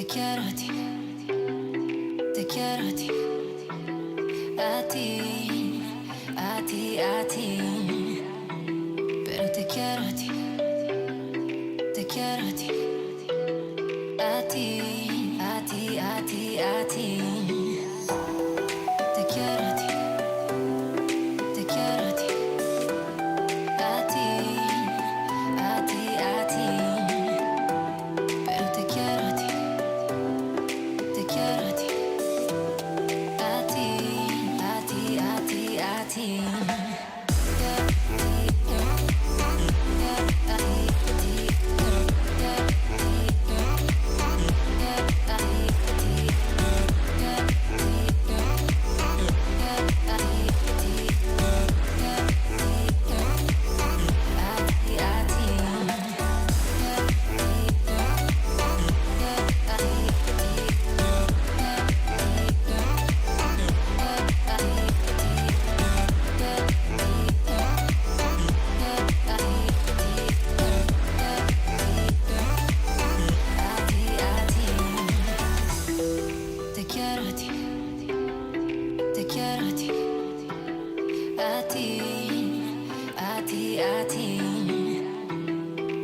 quiero a ti, te quiero a ti, a ti, a ti, a ti. Pero te quiero a ti, te quiero a ti, a ti, a ti, a ti, a ti. Te quiero a ti, te quiero a ti, a ti, a ti, a ti. Pero te quiero a ti, te quiero a ti, a ti, a ti, a ti, a ti. Te quiero a ti, te quiero a ti, a ti, a ti, a ti.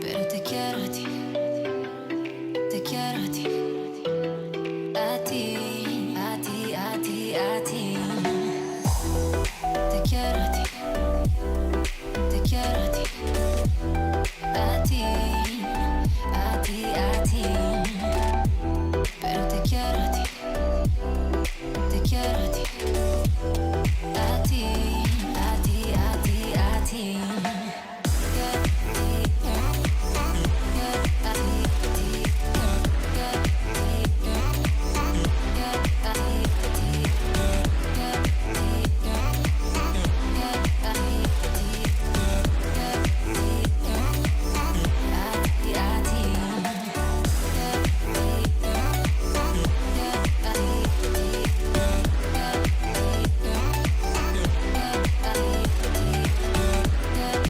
Pero te quiero a ti, te quiero a ti, a ti.